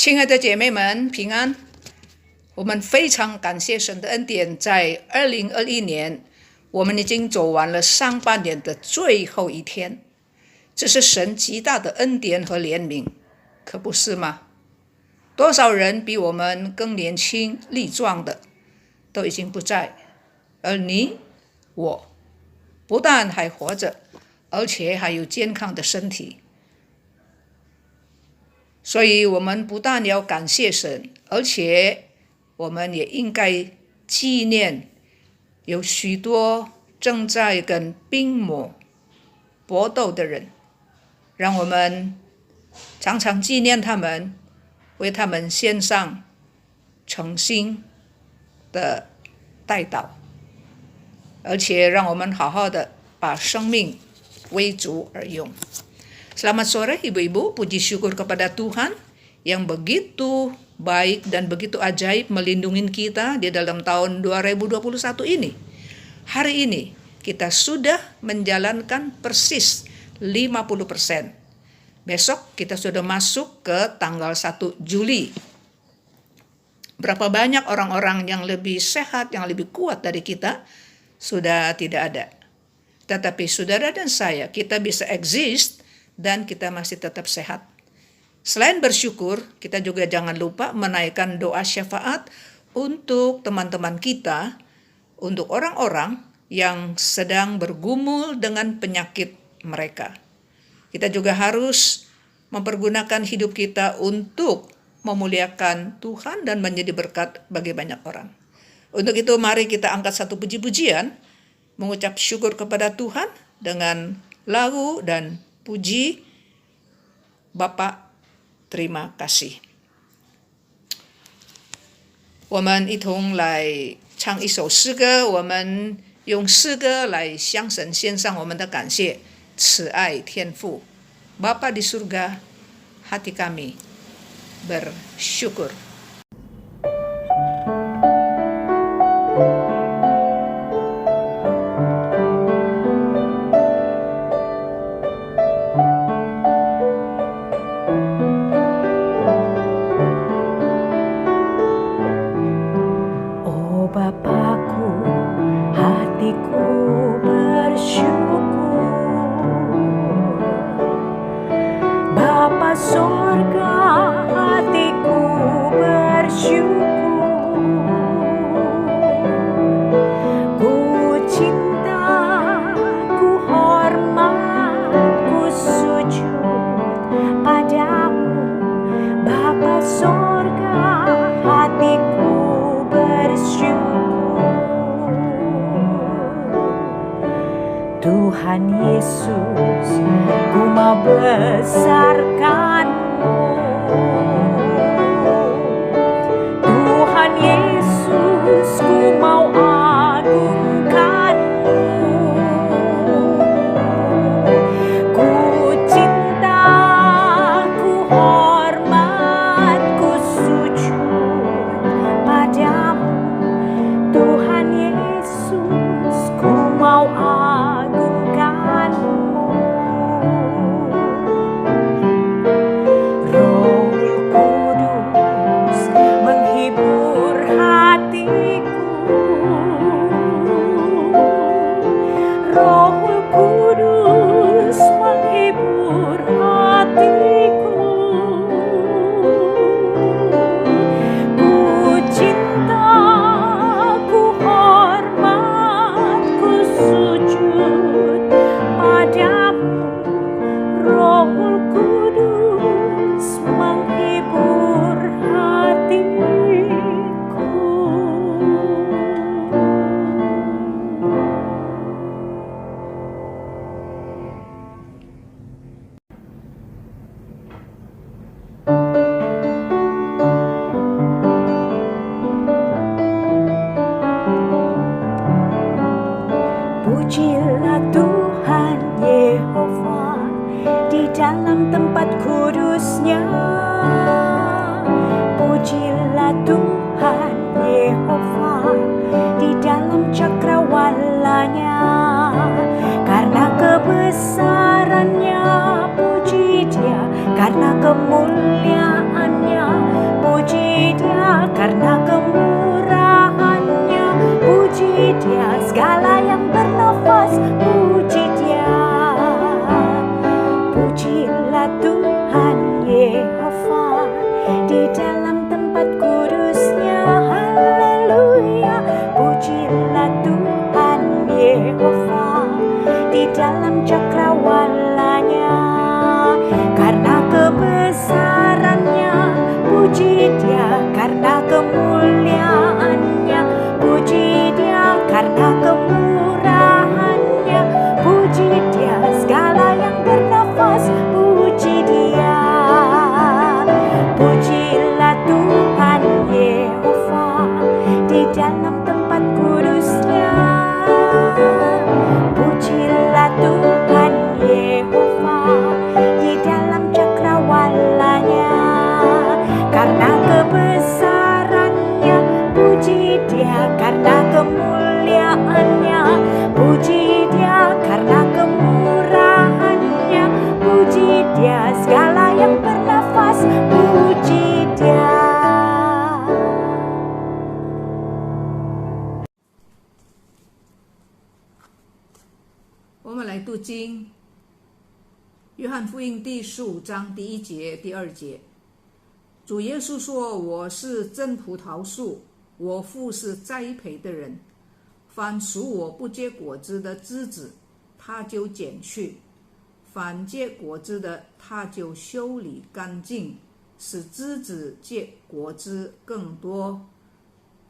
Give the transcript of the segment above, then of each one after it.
亲爱的姐妹们，平安！我们非常感谢神的恩典，在2021年，我们已经走完了上半年的最后一天。这是神极大的恩典和怜悯，可不是吗？多少人比我们更年轻力壮的，都已经不在，而你我不但还活着，而且还有健康的身体。所以我们不但要感谢神，而且我们也应该纪念有许多正在跟病魔搏斗的人，让我们常常纪念他们，为他们献上诚心的代祷，而且让我们好好的把生命为主而用。Selamat sore ibu-ibu, puji syukur kepada Tuhan yang begitu baik dan begitu ajaib melindungi kita di dalam tahun 2021 ini. Hari ini kita sudah menjalankan persis 50%. Besok kita sudah masuk ke tanggal 1 Juli. Berapa banyak orang-orang yang lebih sehat, yang lebih kuat dari kita sudah tidak ada. Tetapi saudara dan saya, kita bisa exist dan kita masih tetap sehat. Selain bersyukur, kita juga jangan lupa menaikkan doa syafaat untuk teman-teman kita, untuk orang-orang yang sedang bergumul dengan penyakit mereka. Kita juga harus mempergunakan hidup kita untuk memuliakan Tuhan dan menjadi berkat bagi banyak orang. Untuk itu mari kita angkat satu puji-pujian, mengucap syukur kepada Tuhan dengan lagu dan puji. Bapak, terima kasih。我们一同来唱一首诗歌，我们用诗歌来向神献上我们的感谢。慈爱天父，Bapa di surga, hati kami bersyukur。Tuhan Yesus, ku mau besarkan-Mu. Tuhan Yesus, ku mau agungkan-Mu. Ku cinta, ku hormat, ku sujud padamu. Tuhan Yesus, ku mau Pujilah Tuhan Yehova di dalam tempat kudus-Nya. Pujilah Tuhan Yehova di dalam cakrawala-Nya. Karena kebesaran-Nya puji Dia, karena kemuliaan-Nya Pujilah Tuhan Yehova di dalam tempat kudusnya, haleluya. Pujilah Tuhan Yehova di dalam cakrawalanya, karena kebesarannya. Puji Dia karena kemuliaannya, puji Dia karena kemurahannya, puji Dia segala yang bernafas, puji Dia. Pujilah Tuhan Yehova di dalam tempat kudusnya, pujilah Tuhan Yehova di dalam cakrawalanya, karena kebesarannya. Puji Dia karena kemuliaannya, puji Dia karena kemurahannya, puji Dia segala yang bernafas, puji Dia. 我们来读经，约翰福音第15章第1节、第2节。主耶稣说：“我是真葡萄树，我父是栽培的人。凡属我不结果子的枝子，他就剪去；凡结果子的，他就修理干净，使枝子结果子更多。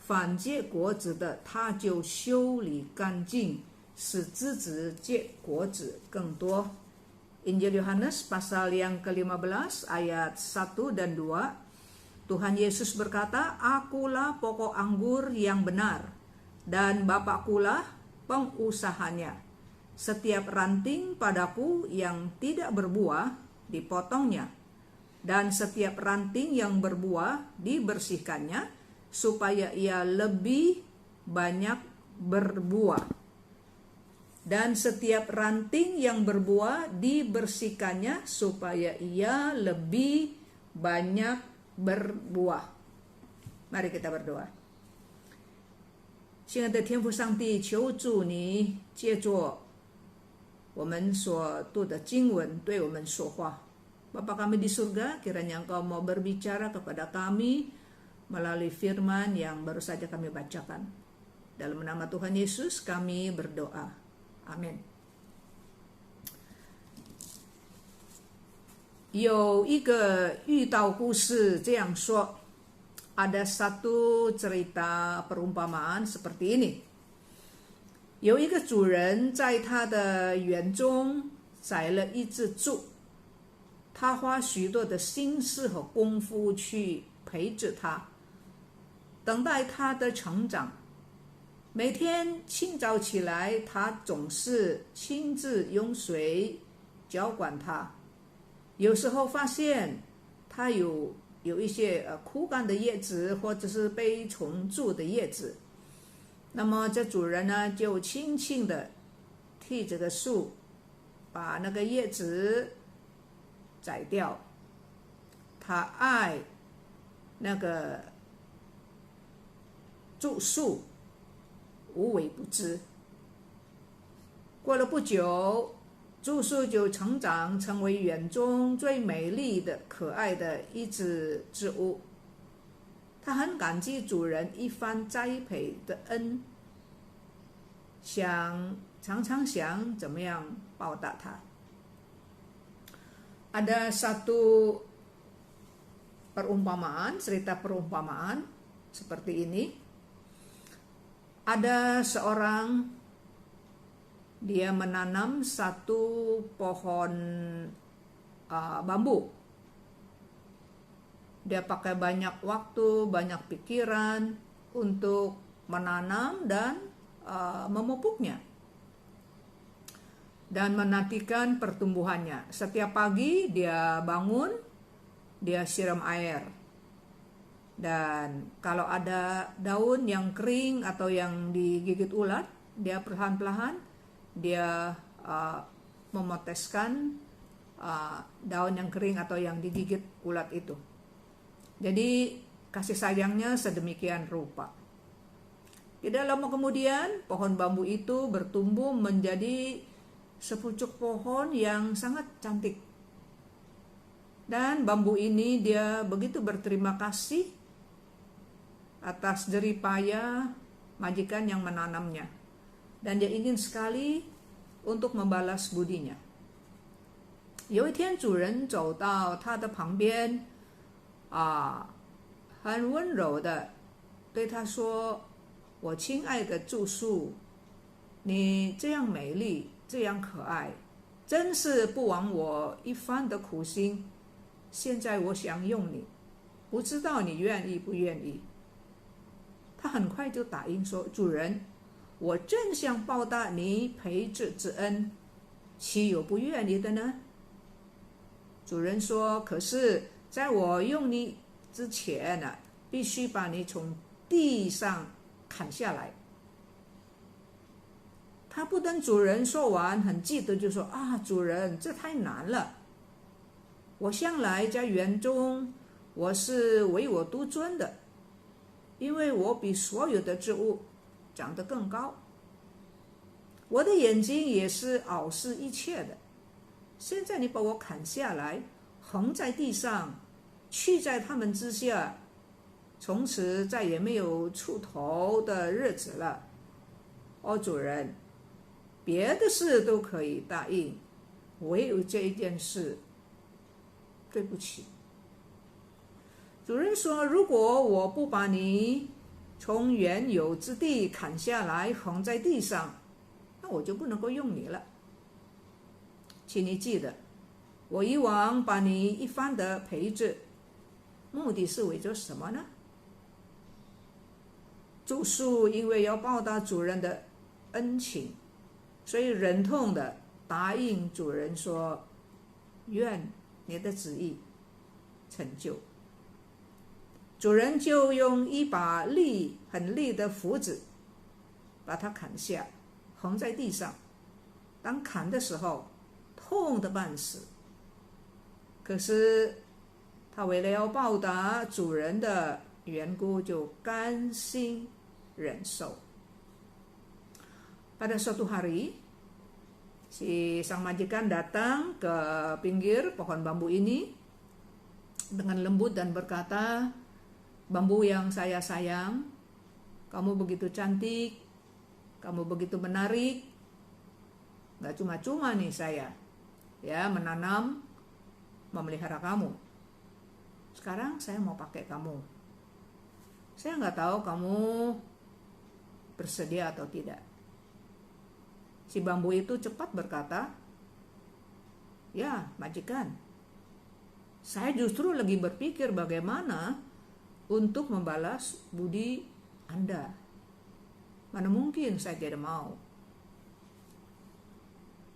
凡结果子的，他就修理干净，使枝子结果子更多。” Injil Yohanes pasal yang ke-15 ayat 1 dan 2. Tuhan Yesus berkata, "Akulah pokok anggur yang benar, dan Bapakkulah pengusahanya. Setiap ranting padaku yang tidak berbuah, dipotongnya, dan setiap ranting yang berbuah, dibersihkannya, supaya ia lebih banyak berbuah. Dan setiap ranting yang berbuah, dibersihkannya, supaya ia lebih banyak berbuah." Mari kita berdoa. 亲爱的天父上帝，求主你借着我们所读的经文对我们说话。Bapa kami di surga, kiranya Engkau mau berbicara kepada kami melalui firman yang baru saja kami bacakan. Dalam nama Tuhan Yesus kami berdoa. Amin. 有一个寓道故事这样说, ada satu cerita perumpamaan seperti ini. 有一个主人在他的园中宰了一只猪，他花许多的心思和功夫去培植它，等待它的成长。每天清早起来，他总是亲自用水浇灌它。有时候发现它有一些枯干的叶子，或者是被虫蛀的叶子，那么这主人呢就轻轻的替这个树把那个叶子摘掉。他爱那个住树无微不至。过了不久，住树就成长成为园中最美丽的可爱的一只植物。他很感激主人一番栽培的恩，常常想怎么样报答他。Ada satu perumpamaan, cerita perumpamaan seperti ini. Ada seorang, dia menanam satu pohon bambu. Dia pakai banyak waktu, banyak pikiran untuk menanam dan memupuknya dan menantikan pertumbuhannya. Setiap pagi dia bangun, dia siram air. Dan kalau ada daun yang kering atau yang digigit ulat, dia perlahan-lahan dia memoteskan daun yang kering atau yang digigit ulat itu. Jadi kasih sayangnya sedemikian rupa. Tidak lama kemudian pohon bambu itu bertumbuh menjadi sepucuk pohon yang sangat cantik. Dan bambu ini dia begitu berterima kasih atas jerih payah majikan yang menanamnya. Dan dia ingin sekali untuk membalas budinya. 有一天主人走到他的旁边很温柔的对他说，我亲爱的住宿，你这样美丽，这样可爱，真是不枉我一番的苦心，现在我想用你，不知道你愿意不愿意。他很快就答应说，主人，我正想报答你培植之恩，岂有不愿意的呢？主人说，可是在我用你之前呢，必须把你从地上砍下来。他不等主人说完，很记得就说，主人，这太难了，我向来在园中我是唯我独尊的，因为我比所有的植物长得更高，我的眼睛也是傲视一切的，现在你把我砍下来，横在地上，去在他们之下，从此再也没有出头的日子了。主人，别的事都可以答应，唯有这一件事，对不起。主人说，如果我不把你从原有之地砍下来，横在地上，那我就不能够用你了。请你记得，我以往把你一番的培植，目的是为着什么呢？住宿因为要报答主人的恩情，所以忍痛的答应主人说，愿你的旨意成就。主人就用一把很利的斧子把它砍下，横在地上。当砍的时候，痛得半死。可是他为了要报答主人的缘故，就甘心忍受。Pada suatu hari, si sang majikan datang ke pinggir pohon bambu ini dengan lembut dan berkata, bambu yang saya sayang, kamu begitu cantik, kamu begitu menarik, gak cuma-cuma nih saya menanam, memelihara kamu. Sekarang saya mau pakai kamu. Saya gak tahu kamu bersedia atau tidak. Si bambu itu cepat berkata, ya majikan, saya justru lagi berpikir bagaimana untuk membalas budi Anda. Mana mungkin saya tidak mau.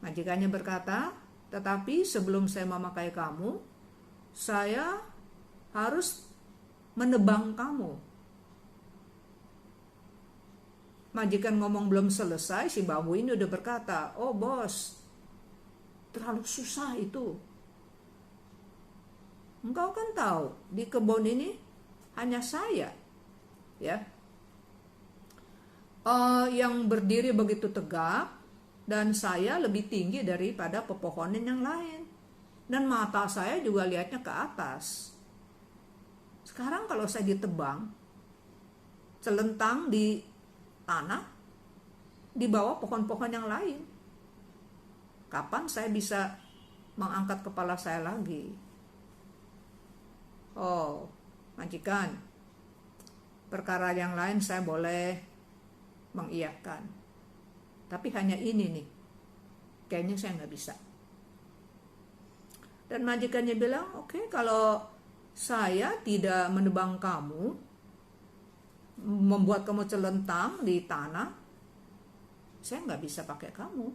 Majikannya berkata, tetapi sebelum saya memakai kamu, saya harus menebang kamu. Majikan ngomong belum selesai, si bambu ini udah berkata, oh bos, terlalu susah itu. Engkau kan tahu, di kebun ini hanya saya yang berdiri begitu tegak, dan saya lebih tinggi daripada pepohonan yang lain, dan mata saya juga lihatnya ke atas. Sekarang kalau saya ditebang, celentang di tanah, di bawah pohon-pohon yang lain, kapan saya bisa mengangkat kepala saya lagi? Majikan, perkara yang lain saya boleh mengiyakan, tapi hanya ini nih, kayaknya saya nggak bisa. Dan majikannya bilang, oke, kalau saya tidak menebang kamu, membuat kamu celentang di tanah, saya nggak bisa pakai kamu.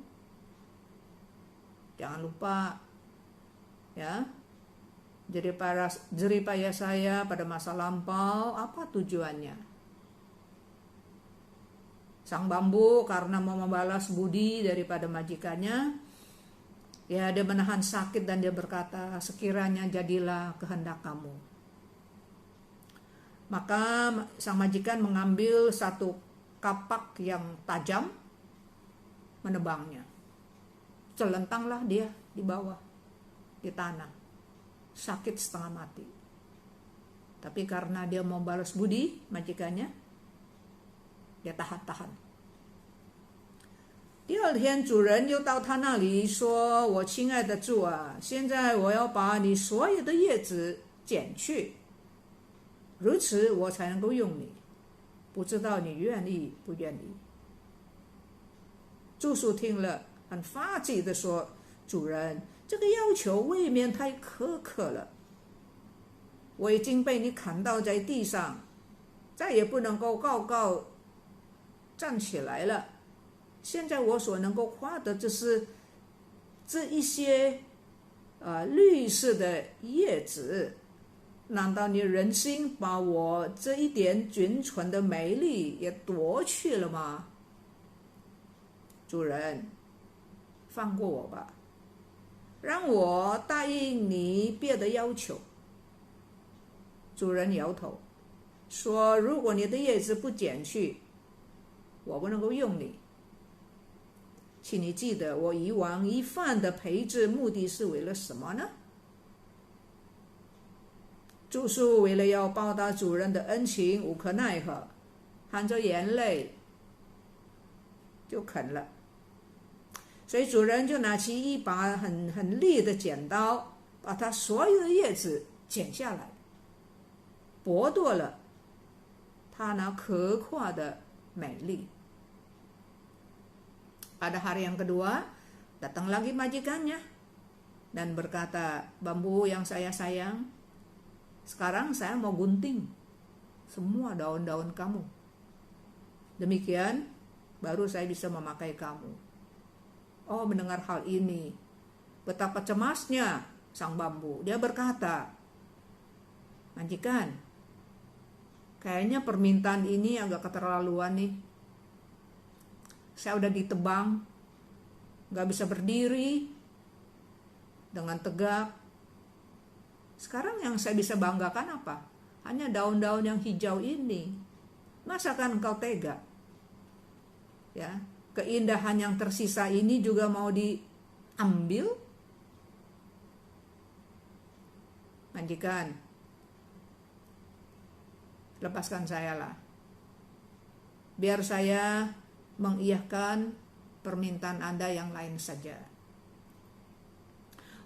Jangan lupa jerih payah saya pada masa lampau, apa tujuannya? Sang bambu karena mau membalas budi daripada majikannya, dia menahan sakit dan dia berkata, sekiranya jadilah kehendak kamu. Maka sang majikan mengambil satu kapak yang tajam, menebangnya. Celentanglah dia di bawah, di tanah. sakit setengah mati. Tapi karena dia mau balas budi majikannya, dia tahan-tahan. 第二天，主人又到他那里说：“我亲爱的主啊，现在我要把你所有的叶子剪去，如此我才能够用你。不知道你愿意不愿意？”住宿听了，很发气地说：“主人，这个要求未免太苛刻了。我已经被你砍倒在地上，再也不能够高高站起来了。现在我所能够夸的就是这一些绿色的叶子，难道你忍心把我这一点仅存的美丽也夺去了吗？主人，放过我吧，让我答应你别的要求。”主人摇头说：“如果你的叶子不剪去，我不能够用你。请你记得，我一往一犯的培植目的是为了什么呢？”住宿为了要报答主人的恩情，无可奈何，含着眼泪就肯了。所以主人就拿起一把很利的剪刀，把他所有的叶子剪下来，剥夺了他那可夸的美丽。Pada hari yang kedua, datang lagi majikannya dan berkata, "Bambu yang saya sayang, sekarang saya mau gunting semua daun-daun kamu. Demikian baru saya bisa memakai kamu." Oh, mendengar hal ini, betapa cemasnya sang bambu. Dia berkata, "Majikan, kayaknya permintaan ini agak keterlaluan nih. Saya udah ditebang, gak bisa berdiri dengan tegak. Sekarang yang saya bisa banggakan apa? Hanya daun-daun yang hijau ini. Masakan engkau tega? Ya, keindahan yang tersisa ini juga mau diambil?" Majikan, lepaskan saya lah. Biar saya mengiyahkan permintaan Anda yang lain saja.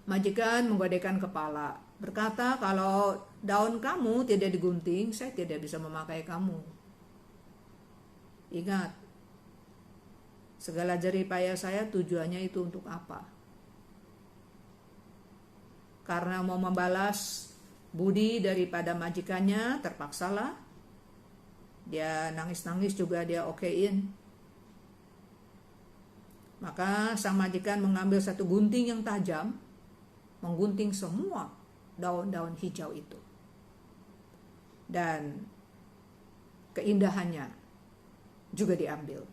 Majikan menggodekan kepala, berkata, "Kalau daun kamu tidak digunting, saya tidak bisa memakai kamu. Ingat, segala jerih payah saya tujuannya itu untuk apa? Karena mau membalas budi daripada majikannya, terpaksalah. Dia nangis-nangis juga dia okein. Maka sang majikan mengambil satu gunting yang tajam, menggunting semua daun-daun hijau itu. Dan keindahannya juga diambil.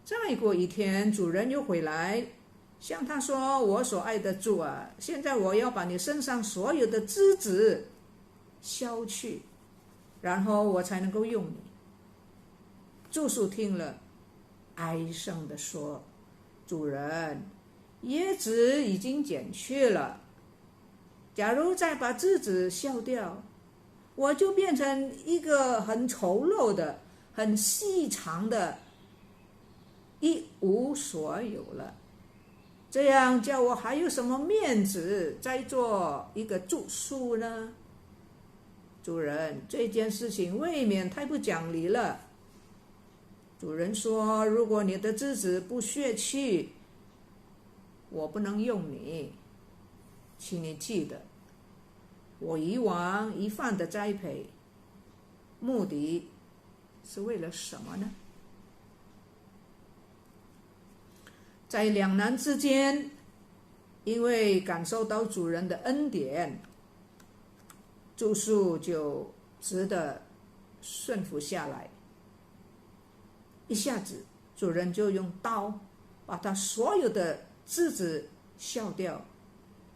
再过一天，主人又回来，向他说：“我所爱的主啊，现在我要把你身上所有的枝子削去，然后我才能够用你。”住宿听了，哀声地说：“主人，叶子已经剪去了，假如再把枝子削掉，我就变成一个很丑陋的、很细长的，一无所有了。这样叫我还有什么面子再做一个住宿呢？主人，这件事情未免太不讲理了。”主人说：“如果你的枝子不削去，我不能用你。请你记得，我一往一犯的栽培，目的是为了什么呢？”在两难之间，因为感受到主人的恩典，住宿就只得顺服下来。一下子，主人就用刀把他所有的枝子削掉，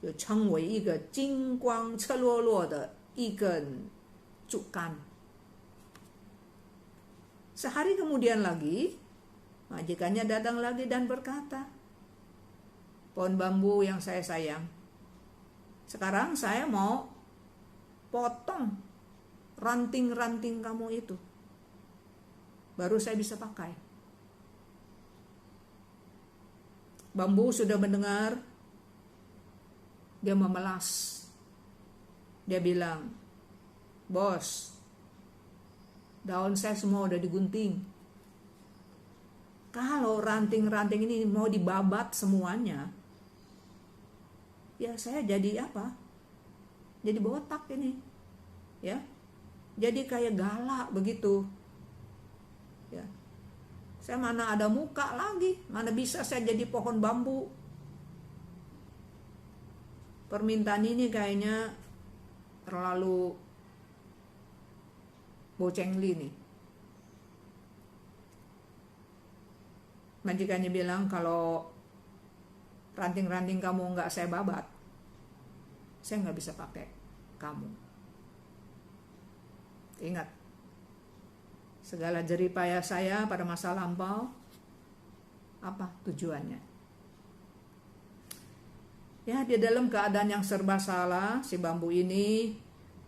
就成为一个金光赤裸裸的一根竹竿。Sehari kemudian lagi, majikannya datang lagi dan berkata, "Pohon bambu yang saya sayang, Sekarang saya mau potong ranting-ranting kamu itu. Baru saya bisa pakai. Bambu sudah mendengar. Dia memelas. Dia bilang, bos, daun saya semua udah digunting. Kalau ranting-ranting ini mau dibabat semuanya, ya saya jadi apa? Jadi botak ini. Ya. Jadi kayak galak begitu. Ya. Saya mana ada muka lagi, mana bisa saya jadi pohon bambu. Permintaan ini kayaknya terlalu bocengli nih. Majikannya bilang, kalau ranting-ranting kamu nggak saya babat, saya nggak bisa pakai kamu. Ingat, segala jeripaya saya pada masa lampau, apa tujuannya? Ya, di dalam keadaan yang serba salah, si bambu ini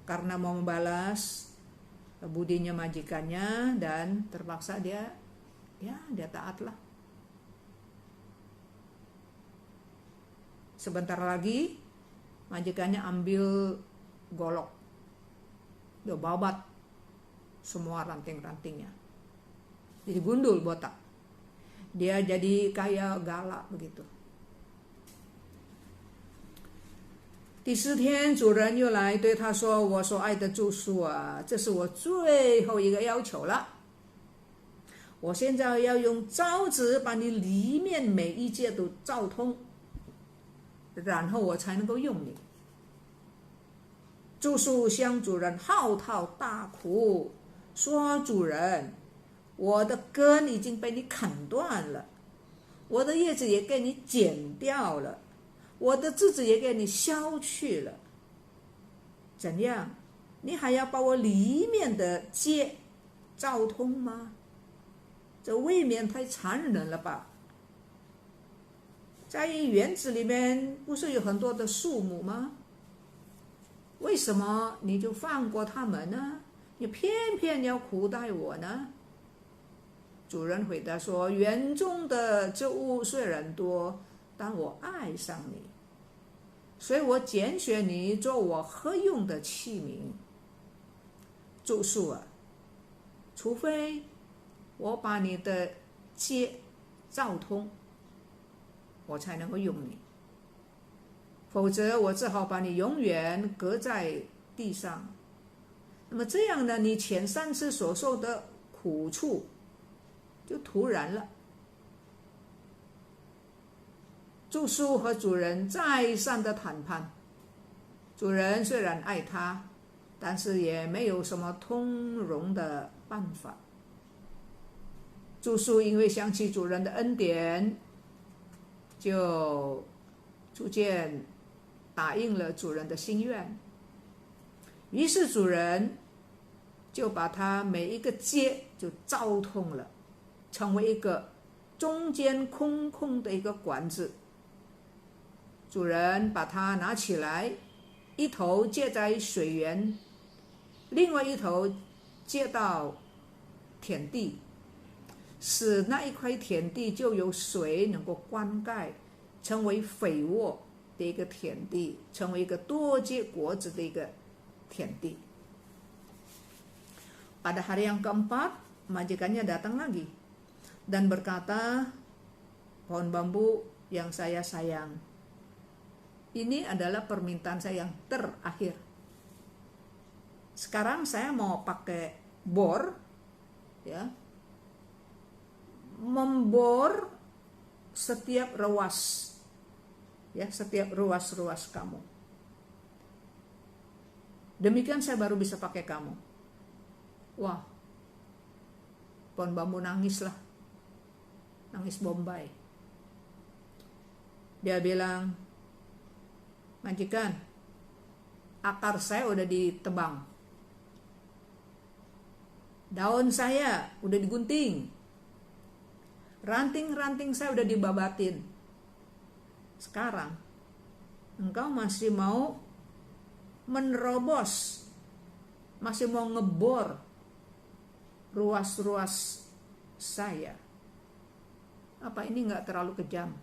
karena mau membalas budinya majikannya, dan terpaksa dia taatlah. Sebentar lagi majikannya ambil golok, dia babat semua ranting-rantingnya. Jadi gundul, botak. Dia jadi kayak galak begitu. 第4天，主人又来对他说：“我所爱的住宿啊，这是我最后一个要求了。我现在要用凿子把你里面每一节都凿通，然后我才能够用你。”住宿向主人嚎啕大哭，说：“主人，我的根已经被你砍断了，我的叶子也给你剪掉了，我的枝子也给你削去了，怎样？你还要把我里面的结凿通吗？这未免太残忍了吧！在园子里面不是有很多的树木吗？为什么你就放过他们呢？你偏偏要苦待我呢？”主人回答说：“园中的植物虽然多，但我爱上你，所以我拣选你做我合用的器皿。住宿啊，除非我把你的结凿通，我才能够用你，否则我只好把你永远搁在地上。那么这样呢，你前3次所受的苦处就突然了。”住宿和主人再三的谈判，主人虽然爱他，但是也没有什么通融的办法。住宿因为想起主人的恩典，就逐渐答应了主人的心愿。于是主人就把他每一个结就凿通了，成为一个中间空空的一个管子。主人把它拿起来，一头接在水源，另外一头接到田地，使那一块田地就有水能够灌溉，成为肥沃的一个田地，成为一个多结果子的一个田地。Pada hari yang keempat, majikannya datang lagi dan berkata, "Pohon bambu yang saya sayang, ini adalah permintaan saya yang terakhir. Sekarang saya mau pakai bor, ya, membor setiap ruas, ya, setiap ruas-ruas kamu. Demikian saya baru bisa pakai kamu." Wah, pohon bambu nangislah, nangis Bombay. Dia bilang, "Majikan, akar saya udah ditebang, daun saya udah digunting, ranting-ranting saya udah dibabatin. Sekarang engkau masih mau menerobos, masih mau ngebor ruas-ruas saya. Apa ini nggak terlalu kejam?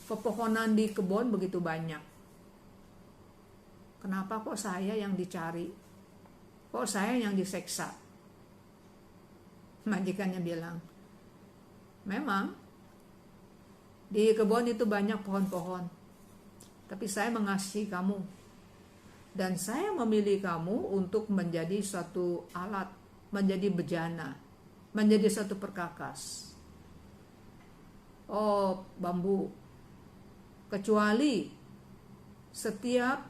Pepohonan di kebun begitu banyak. Kenapa kok saya yang dicari? Kok saya yang diseksa? Majikannya bilang, memang di kebun itu banyak pohon-pohon, tapi saya mengasihi kamu. Dan saya memilih kamu untuk menjadi suatu alat, menjadi bejana, menjadi suatu perkakas. Oh bambu, kecuali setiap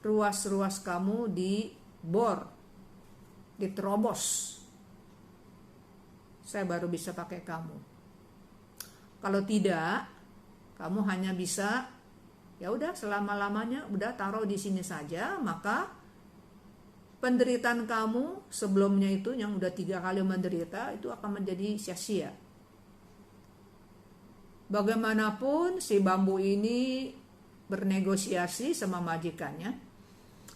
ruas-ruas kamu dibor, diterobos, saya baru bisa pakai kamu. Kalau tidak, kamu hanya bisa, ya udah selama-lamanya udah taruh di sini saja, maka penderitaan kamu sebelumnya itu yang udah 3 kali menderita itu akan menjadi sia-sia. Bagaimanapun si bambu ini bernegosiasi sama majikannya.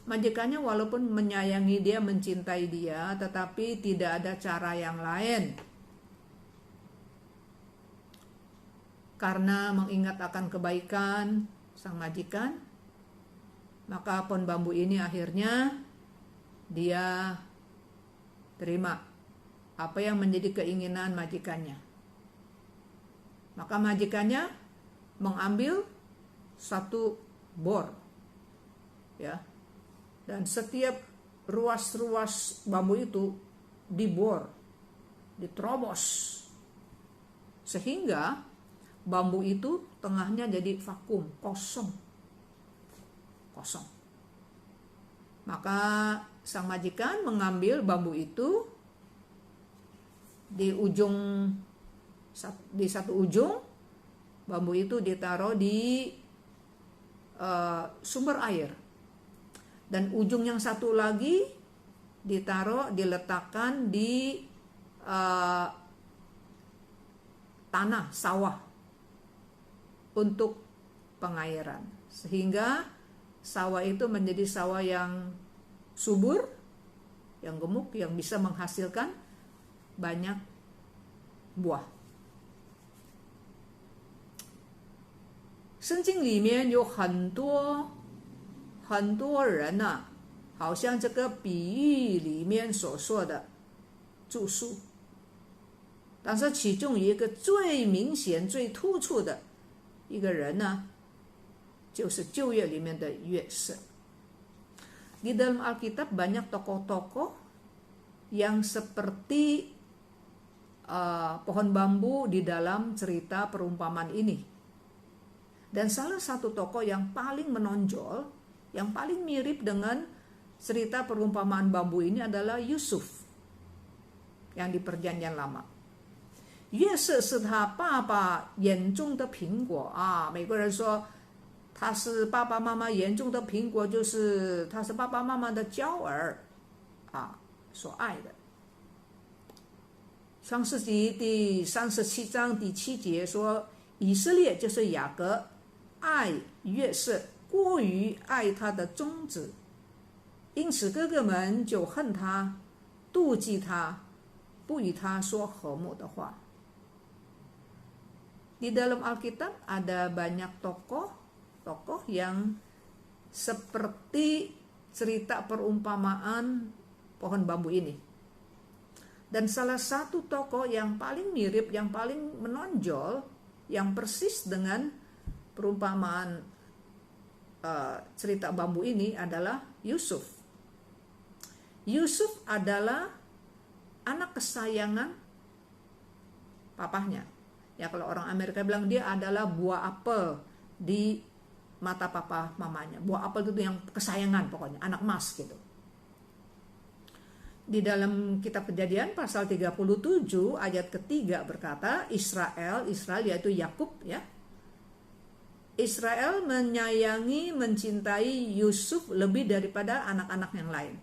Majikannya walaupun menyayangi dia, mencintai dia, tetapi tidak ada cara yang lain. Karena mengingat akan kebaikan sang majikan, maka pohon bambu ini akhirnya dia terima apa yang menjadi keinginan majikannya. Maka majikannya mengambil satu bor, ya, dan setiap ruas-ruas bambu itu dibor, diterobos, sehingga bambu itu tengahnya jadi vakum, kosong. Maka sang majikan mengambil bambu itu di satu ujung bambu itu ditaruh di sumber air, dan ujung yang satu lagi diletakkan di tanah sawah untuk pengairan, sehingga sawah itu menjadi sawah yang subur, yang gemuk, yang bisa menghasilkan banyak buah. 圣经里面有很多人啊，好像这个比喻里面所说的著述，但是其中一个最明显、最突出的一个人呢，就是旧约里面的约瑟。Di dalam Alkitab banyak tokoh-tokoh yang seperti pohon bambu di dalam cerita perumpamaan ini. Dan salah satu tokoh yang paling menonjol, yang paling mirip dengan cerita perumpamaan bambu ini adalah Yusuf yang di Perjanjian Lama. 约瑟是他爸爸眼中的苹果啊，美国人说他是爸爸妈妈眼中的苹果，就是他是爸爸妈妈的娇儿啊，所爱的。创世纪第37章第7节说，以色列就是雅各爱约瑟过于爱他的种子，因此哥哥们就恨他，妒忌他，不与他说和睦的话。Di dalam Alkitab ada banyak tokoh yang seperti cerita perumpamaan pohon bambu ini. Dan salah satu tokoh yang paling mirip, yang paling menonjol, yang persis dengan perumpamaan cerita bambu ini adalah Yusuf. Yusuf adalah anak kesayangan papahnya. Ya, kalau orang Amerika bilang dia adalah buah apel di mata papa mamanya. Buah apel itu yang kesayangan pokoknya, anak emas gitu. Di dalam kitab Kejadian pasal 37 ayat ketiga berkata, Israel yaitu Yakub ya. Israel menyayangi, mencintai Yusuf lebih daripada anak-anak yang lain.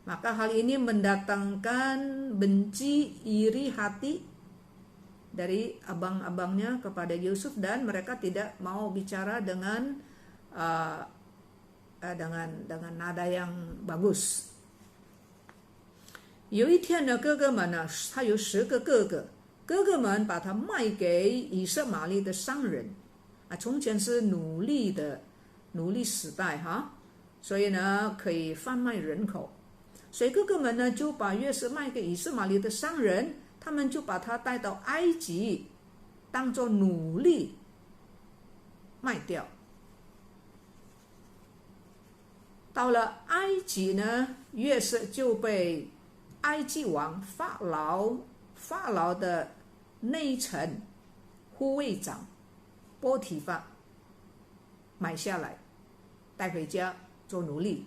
Maka hal ini mendatangkan benci, iri hati dari abang-abangnya kepada Yusuf, dan mereka tidak mau bicara dengan dengan nada yang bagus。有一天呢，哥哥们呢，他有10个哥哥，哥哥们把他卖给以色玛利的商人啊。从前是奴隶时代哈，所以呢可以贩卖人口，所以哥哥们呢就把约瑟卖给以色玛利的商人，他们就把他带到埃及，当作奴隶卖掉。到了埃及呢，约瑟就被埃及王法老的内臣护卫长波提法买下来，带回家做奴隶，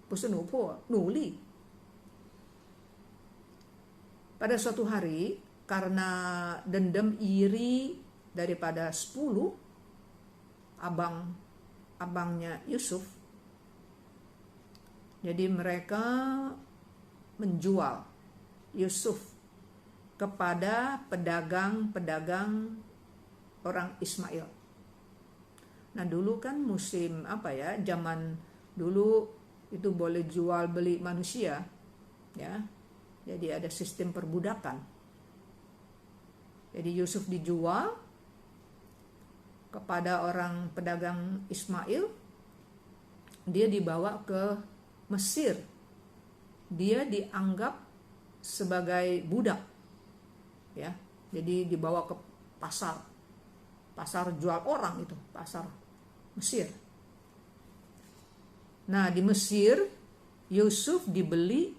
不是奴仆，奴隶。Pada suatu hari, karena dendam iri daripada 10 abangnya Yusuf, jadi mereka menjual Yusuf kepada pedagang-pedagang orang Ismail. Nah dulu kan musim zaman dulu itu boleh jual beli manusia, ya. Jadi ada sistem perbudakan. Jadi Yusuf dijual kepada orang pedagang Ismail, dia dibawa ke Mesir. Dia dianggap sebagai budak, ya. Jadi dibawa ke pasar jual orang itu, pasar Mesir. Nah di Mesir Yusuf dibeli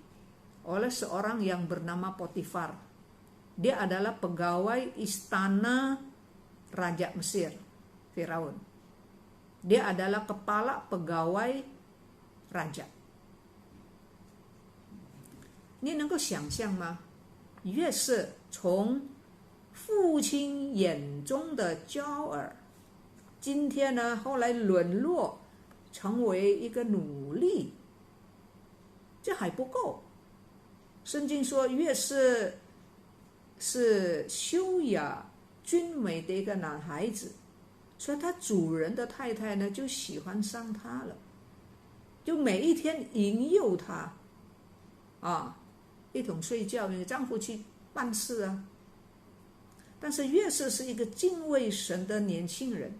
oleh seorang yang bernama Potifar. Dia adalah pegawai istana Raja Mesir, Firaun. Dia adalah kepala pegawai raja. 你能够想象吗？约瑟从父亲眼中的娇儿，今天呢，后来沦落成为一个奴隶，这还不够。圣经说约瑟是修雅俊美的一个男孩子，所以他主人的太太呢就喜欢上他了，就每一天引诱他啊，一同睡觉，因为丈夫去办事啊。但是约瑟是一个敬畏神的年轻人，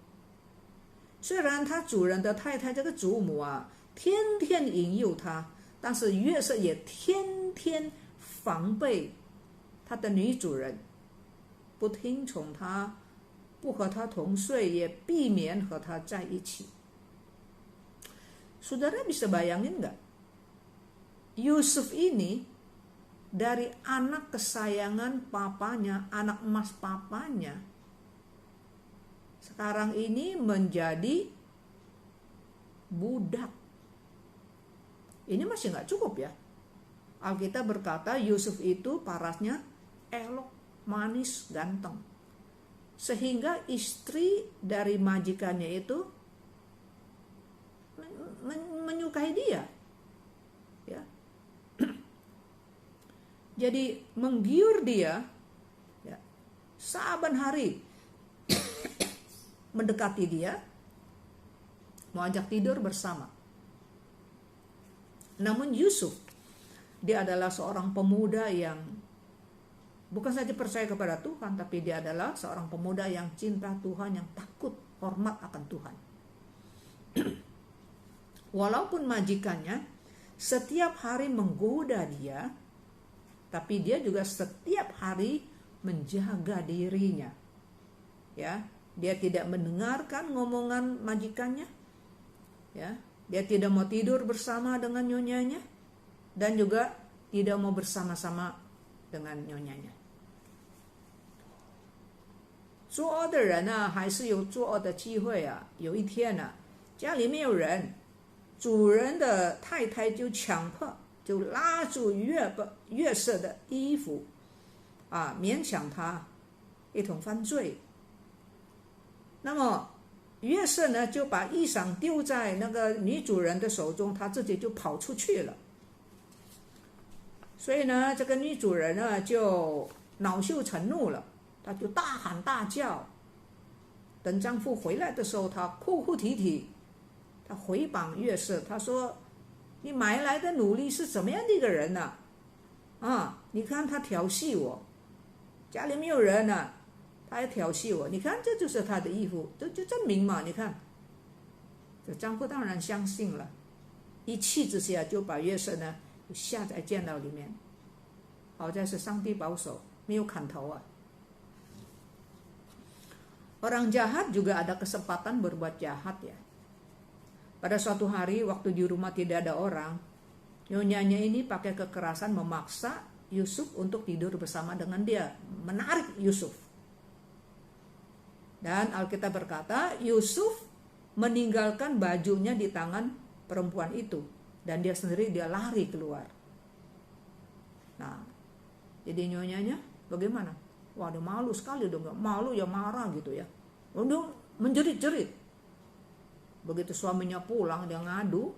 虽然他主人的太太这个祖母啊天天引诱他，但是约瑟也天天防备他的女主人，不听从他，不和他同睡，也避免和他在一起。Saudara bisa bayangin nggak? Yusuf ini dari anak kesayangan papanya, anak emas papanya, sekarang ini menjadi budak. Ini masih nggak cukup ya. Alkitab berkata Yusuf itu parasnya elok, manis, ganteng. Sehingga istri dari majikannya itu menyukai dia. Ya. Jadi menggiur dia, ya, saban hari mendekati dia, mau ajak tidur bersama. Namun Yusuf, dia adalah seorang pemuda yang bukan saja percaya kepada Tuhan, tapi dia adalah seorang pemuda yang cinta Tuhan, yang takut, hormat akan Tuhan. Walaupun majikannya setiap hari menggoda dia, tapi dia juga setiap hari menjaga dirinya. Ya, dia tidak mendengarkan ngomongan majikannya. Ya, dia tidak mau tidur bersama dengan nyonyanya dan juga tidak mau bersama-sama dengan nyonyanya. 作恶的人呢，还是有作恶的机会啊。有一天呢，家里没有人，主人的太太就强迫，就拉住约瑟的衣服，啊，勉强他一同犯罪。那么约瑟呢，就把衣裳丢在那个女主人的手中，他自己就跑出去了。所以呢，这个女主人呢就恼羞成怒了，她就大喊大叫。等丈夫回来的时候，她哭哭啼啼，他回谤约瑟，他说：“你买来的奴隶是怎么样的一个人呢？你看他调戏我，家里没有人呢，他还调戏我。你看这就是他的义父，这就证明嘛。你看，这丈夫当然相信了，一气之下就把约瑟呢下在监牢里面。好在是上帝保守，没有砍头啊。Orang jahat juga ada kesempatan berbuat jahat ya. Pada suatu hari waktu di rumah tidak ada orang, nyonyanya ini pakai kekerasan memaksa Yusuf untuk tidur bersama dengan dia, menarik Yusuf. Dan Alkitab berkata, Yusuf meninggalkan bajunya di tangan perempuan itu, dan dia sendiri dia lari keluar. Nah, jadi nyonyanya bagaimana? Wah, dia malu sekali dong, malu ya marah gitu ya. Dia menjerit-jerit. Begitu suaminya pulang, dia ngadu,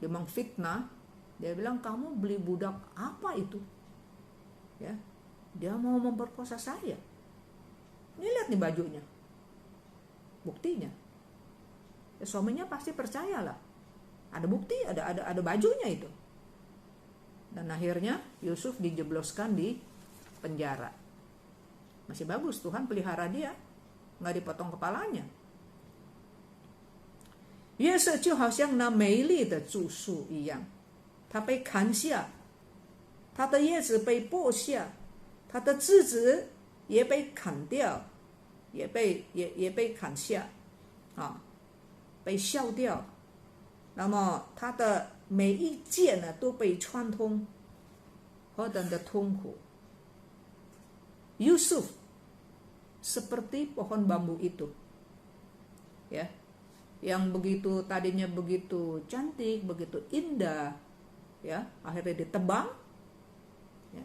dia mengfitnah, dia bilang, kamu beli budak apa itu? Ya, dia mau memperkosa saya. Ini lihat nih bajunya, buktinya. Ya, suaminya pasti percayalah, ada bukti, ada bajunya itu. Dan akhirnya Yusuf dijebloskan di penjara. Masih bagus, Tuhan pelihara dia, nggak dipotong kepalanya. 约瑟就好像那美丽的柱树一样，他被砍下，他的叶子被剥下，他的枝子也被砍掉，也被砍下，被削掉。那么他的每一剑呢都被穿通，何等的痛苦！ Yusuf seperti pohon bambu itu, ya, yang begitu tadinya begitu cantik, begitu indah, ya, akhirnya ditebang, ya,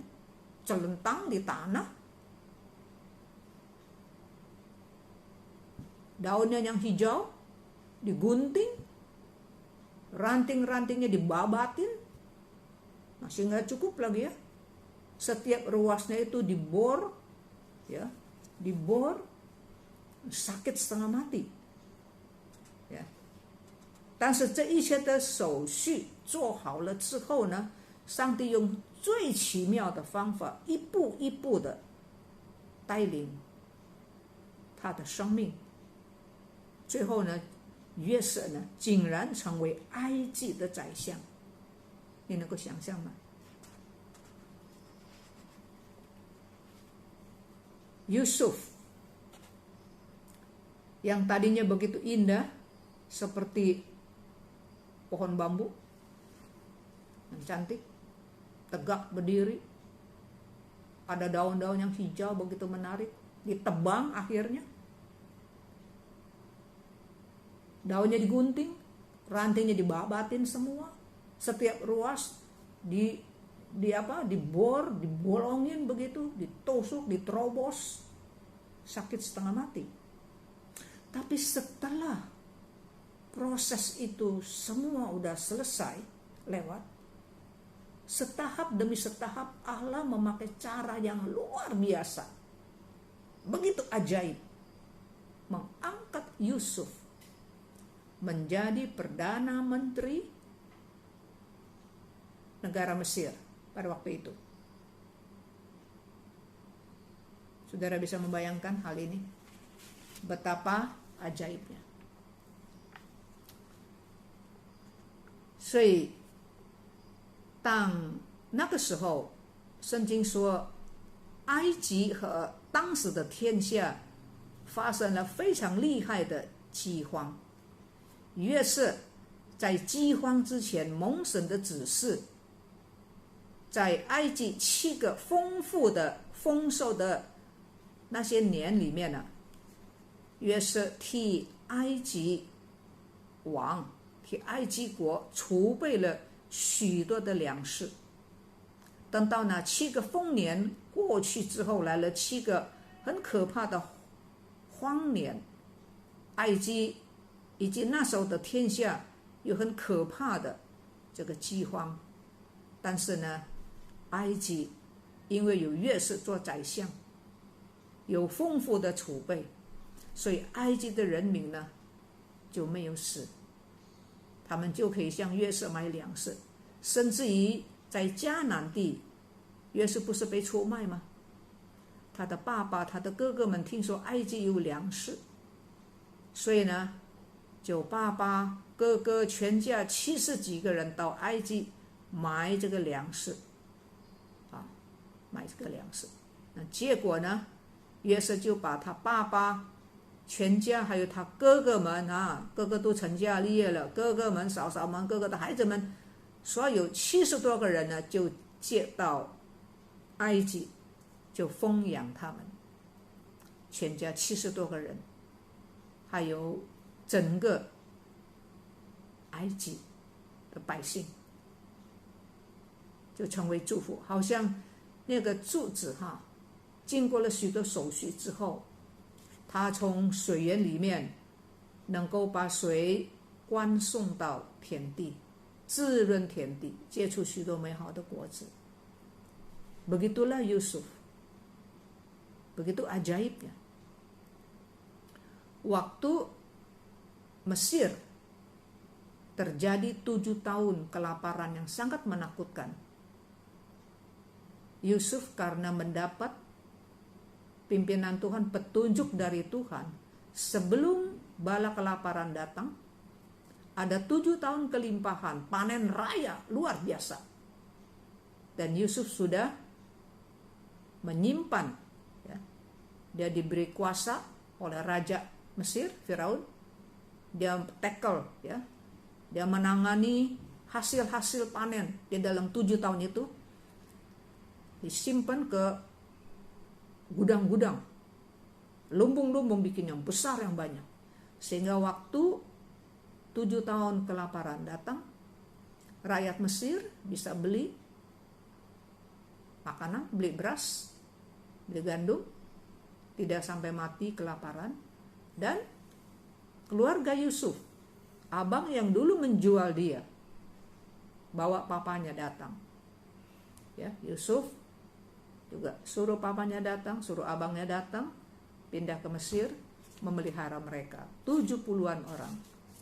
celentang di tanah, daunnya yang hijau digunting, ranting-rantingnya dibabatin, masih nggak cukup lagi ya, setiap ruasnya itu dibor, ya, dibor, sakit setengah mati， ya。但是这一切的手续做好了之后呢，上帝用最奇妙的方法，一步一步的带领他的生命，最后呢，约瑟呢，竟然成为埃及的宰相，你能够想象吗？Yusuf yang tadinya begitu indah seperti pohon bambu yang cantik, tegak berdiri, ada daun-daun yang hijau begitu menarik, ditebang akhirnya, daunnya digunting, rantingnya dibabatin semua, setiap ruas dibor, dibolongin begitu, ditusuk, diterobos, sakit setengah mati. Tapi setelah proses itu semua udah selesai, lewat, setahap demi setahap Allah memakai cara yang luar biasa, begitu ajaib, mengangkat Yusuf menjadi Perdana Menteri negara Mesir pada waktu itu. Saudara bisa membayangkan hal ini? Betapa ajaibnya. 所以当那个时候，圣经说埃及和当时的天下发生了非常厉害的饥荒。约瑟在饥荒之前蒙神的指示，在埃及7个丰富的丰收的那些年里面呢，约瑟替埃及王、替埃及国储备了许多的粮食。等到那7个丰年过去之后，来了7个很可怕的荒年，埃及以及那时候的天下有很可怕的这个饥荒。但是呢，埃及因为有约瑟做宰相，有丰富的储备，所以埃及的人民呢就没有死，他们就可以向约瑟买粮食，甚至于在迦南地，约瑟不是被出卖吗？他的爸爸、他的哥哥们听说埃及有粮食，所以呢，就爸爸、哥哥全家70几个人到埃及买这个粮食，买这个粮食。那结果呢，约瑟就把他爸爸全家还有他哥哥们哥哥都成家立业了，哥哥们、嫂嫂们、哥哥的孩子们，所有70多个人呢，就接到埃及，就奉养他们，全家70多个人，还有整个埃及的百姓，就成为祝福。好像那个柱子经过了许多手续之后，它从水源里面能够把水灌送到田地，滋润田地，结出许多美好的果子。Begitulah Yusuf, begitu ajaibnya. Waktu Mesir terjadi 7 tahun kelaparan yang sangat menakutkan, Yusuf karena mendapat pimpinan Tuhan, petunjuk dari Tuhan, sebelum bala kelaparan datang, ada 7 tahun kelimpahan, panen raya luar biasa. Dan Yusuf sudah menyimpan, dia diberi kuasa oleh Raja Mesir, Firaun, dia tackle, dia menangani hasil-hasil panen di dalam 7 tahun itu, disimpan ke gudang-gudang, lumbung-lumbung bikin yang besar yang banyak, sehingga waktu 7 tahun kelaparan datang, rakyat Mesir bisa beli makanan, beli beras, beli gandum, tidak sampai mati kelaparan. Dan keluarga Yusuf, abang yang dulu menjual dia, bawa papanya datang, Yusuf juga suruh papanya datang, suruh abangnya datang, pindah ke Mesir, memelihara mereka 70-an orang,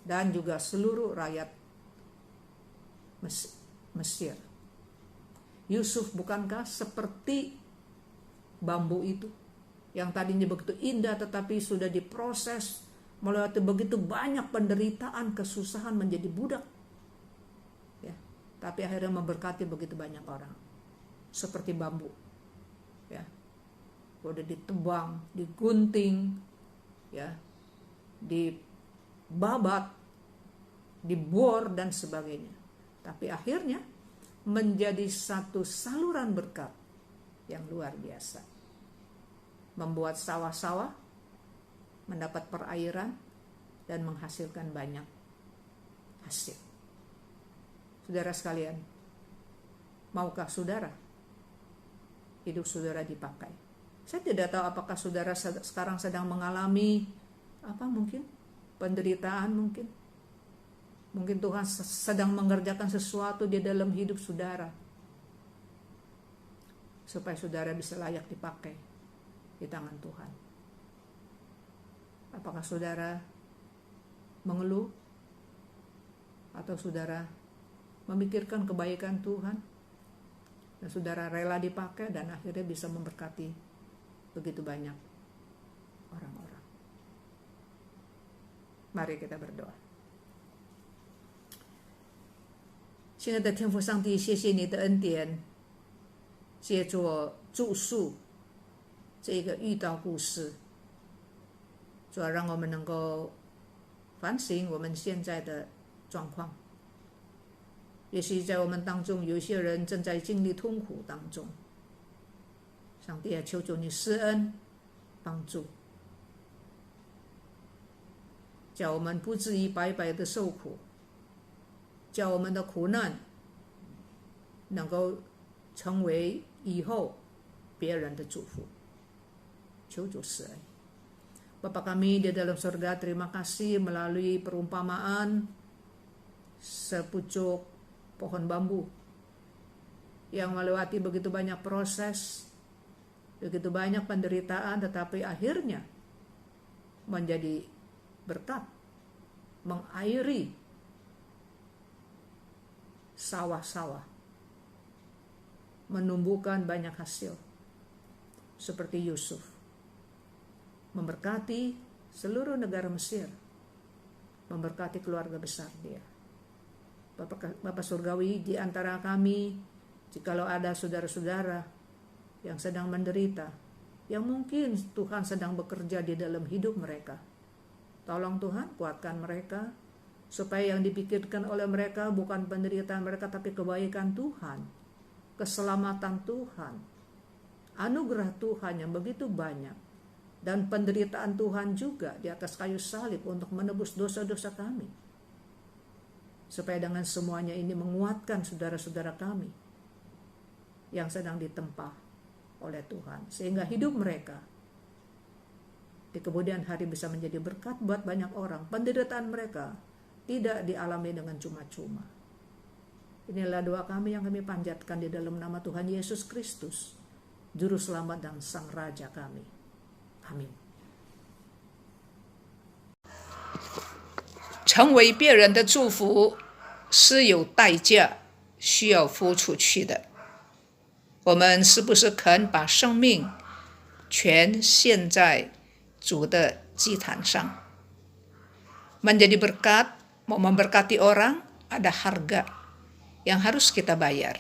dan juga seluruh rakyat Mesir. Yusuf bukankah seperti bambu itu yang tadinya begitu indah tetapi sudah diproses melewati begitu banyak penderitaan, kesusahan menjadi budak, tapi akhirnya memberkati begitu banyak orang. Seperti bambu, udah ditebang, digunting, dibabat, dibor dan sebagainya, tapi akhirnya menjadi satu saluran berkat yang luar biasa, membuat sawah-sawah mendapat perairan dan menghasilkan banyak hasil. Saudara sekalian, maukah saudara hidup saudara dipakai? Saya tidak tahu apakah saudara sekarang sedang mengalami mungkin penderitaan, mungkin Tuhan sedang mengerjakan sesuatu di dalam hidup saudara supaya saudara bisa layak dipakai di tangan Tuhan. Apakah saudara mengeluh atau saudara memikirkan kebaikan Tuhan dan saudara rela dipakai dan akhirnya bisa memberkati begitu banyak orang-orang? Mari kita berdoa. 亲爱的天父上帝，谢谢你的恩典，借着著述这个遇到故事，主要让我们能够反省我们现在的状况。也许在我们当中有一些人正在经历痛苦当中，上帝啊，求求你施恩帮助，叫我们不至于白白的受苦，叫我们的苦难能够成为以后别人的祝福。求主施恩。Bapa kami di dalam surga, terima kasih melalui perumpamaan sepucuk pohon bambu yang melewati begitu banyak proses, begitu banyak penderitaan, tetapi akhirnya menjadi berkat mengairi sawah-sawah, menumbuhkan banyak hasil, seperti Yusuf, memberkati seluruh negara Mesir, memberkati keluarga besar dia. Bapak Surgawi, di antara kami, jikalau ada saudara-saudara yang sedang menderita, yang mungkin Tuhan sedang bekerja di dalam hidup mereka, tolong Tuhan kuatkan mereka, supaya yang dipikirkan oleh mereka bukan penderitaan mereka, tapi kebaikan Tuhan, keselamatan Tuhan, anugerah Tuhan yang begitu banyak, dan penderitaan Tuhan juga di atas kayu salib untuk menebus dosa-dosa kami. Supaya dengan semuanya ini menguatkan saudara-saudara kami yang sedang ditempa oleh Tuhan, sehingga hidup mereka di kemudian hari bisa menjadi berkat buat banyak orang. Penderitaan mereka tidak dialami dengan cuma-cuma. Inilah doa kami yang kami panjatkan di dalam nama Tuhan Yesus Kristus, Juru Selamat dan Sang Raja kami. Amin. 成为别人的祝福是有代价，需要付出去的。我们是不是肯把生命全献在主的祭坛上？ Menjadi berkat, mau memberkati orang, ada harga yang harus kita bayar.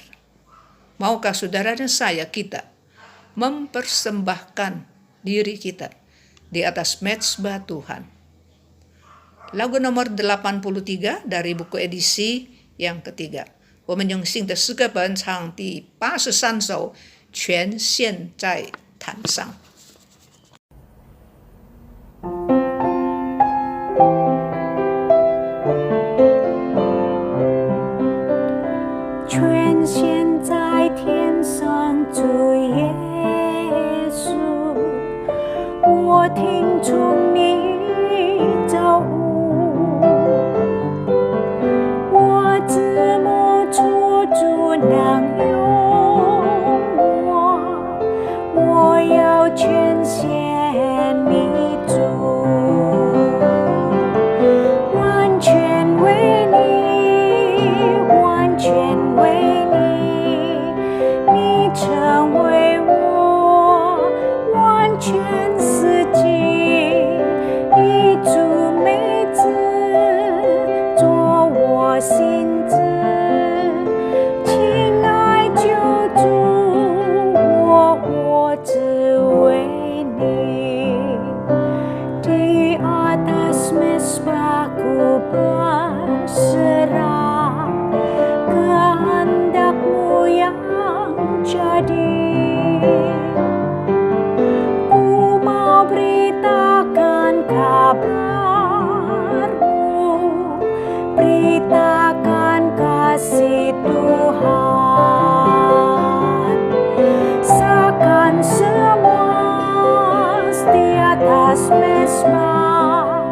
Maukah saudara dan saya, kita mempersembahkan diri kita di atas mezbah Tuhan? Lagu nomor 83 dari buku edisi yang ketiga. 我们用新的诗歌本唱第83首，全献在坛上。全献在天上，主耶稣，我听从你招呼。 自母出主能用我要全献你主，完全为你，完全为你，你成为我完全四季，一主美子做我心。 Berserah kehendak-Mu yang jadi. Ku mau beritakan kabar-Mu, beritakan kasih Tuhan. Seakan semua di atas mezbah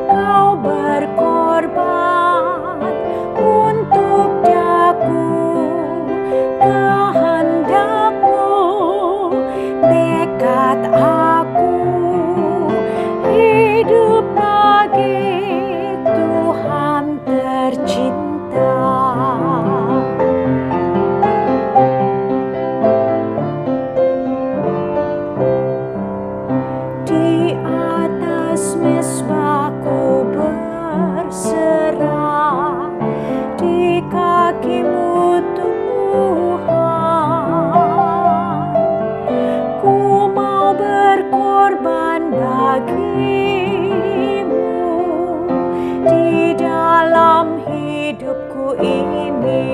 Kau berkorban untuk daku, kehendak-Mu dekat aku, hidup bagi Tuhan tercinta. Di atas mezbah-Ku berserah, di kaki-Mu Tuhan. Ku mau berkorban bagi-Mu di dalam hidupku ini.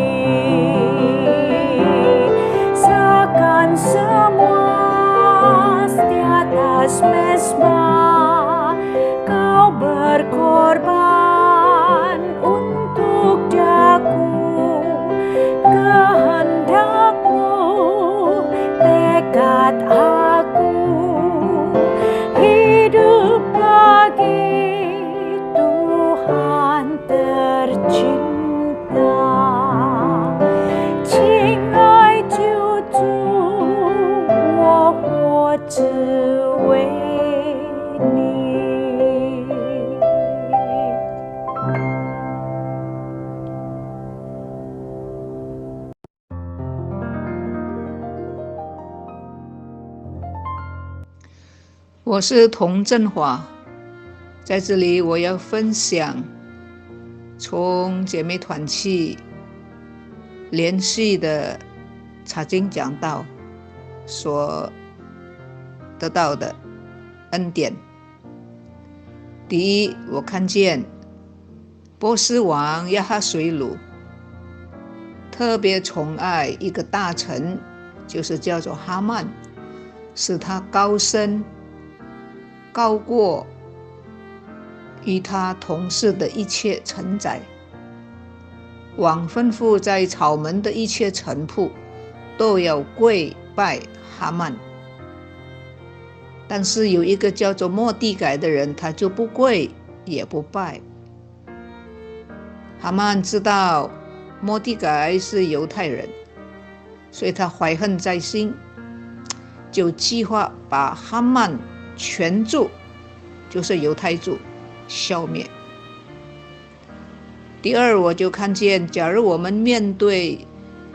Seakan semua di atas mezbah Kau berkorban untuk daku, kehendak-Mu dekat aku, hidup bagi Tuhan tercinta. 亲爱救主，我活只为你。我是童振华，在这里我要分享从姐妹团契连续的查经讲道所得到的恩典。第一，我看见波斯王亚哈水鲁特别宠爱一个大臣，就是叫做哈曼，使他高升，高过与他同事的一切臣宰。王吩咐在朝门的一切臣仆都要跪拜哈曼，但是有一个叫做末底改的人，他就不跪也不拜。哈曼知道末底改是犹太人，所以他怀恨在心，就计划把哈曼全族，就是犹太族消灭。第二，我就看见，假如我们面对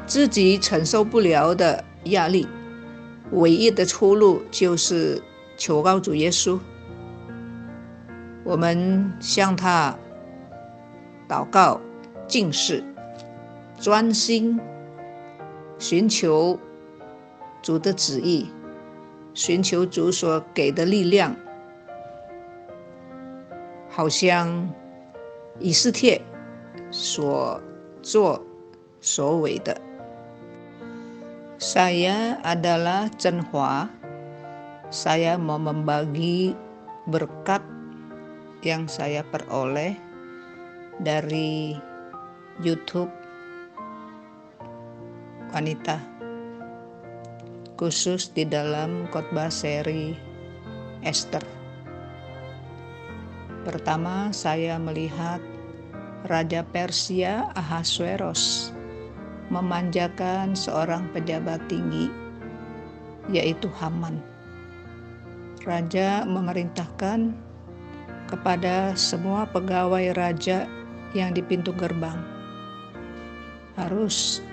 自己承受不了的压力，唯一的出路就是求告主耶稣，我们向他祷告、禁食，专心寻求主的旨意，寻求主所给的力量，好像以斯帖所做所为的。Saya adalah Cenhwa. Saya mau membagi berkat yang saya peroleh dari YouTube Wanita, khusus di dalam khotbah seri Esther. Pertama, saya melihat Raja Persia Ahasuerus memanjakan seorang pejabat tinggi, yaitu Haman. Raja memerintahkan kepada semua pegawai raja yang di pintu gerbang harus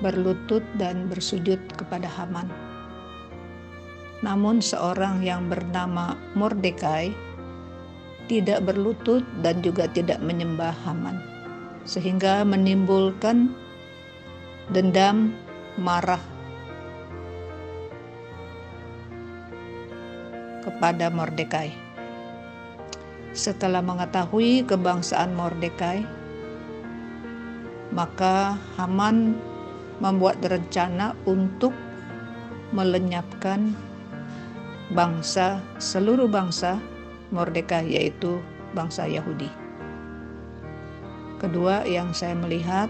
berlutut dan bersujud kepada Haman. Namun seorang yang bernama Mordekai tidak berlutut dan juga tidak menyembah Haman, sehingga menimbulkan dendam, marah kepada Mordekai. Setelah mengetahui kebangsaan Mordekai, maka Haman membuat rencana untuk melenyapkan seluruh bangsa Mordekai, yaitu bangsa Yahudi. Kedua yang saya melihat,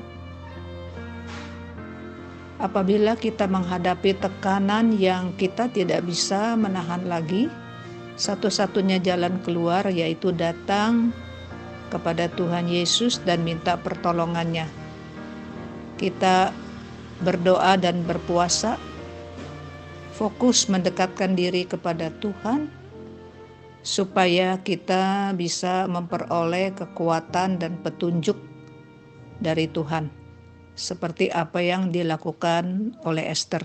apabila kita menghadapi tekanan yang kita tidak bisa menahan lagi, satu-satunya jalan keluar yaitu datang kepada Tuhan Yesus dan minta pertolongannya. Kita berdoa dan berpuasa, fokus mendekatkan diri kepada Tuhan, supaya kita bisa memperoleh kekuatan dan petunjuk dari Tuhan, seperti apa yang dilakukan oleh Esther.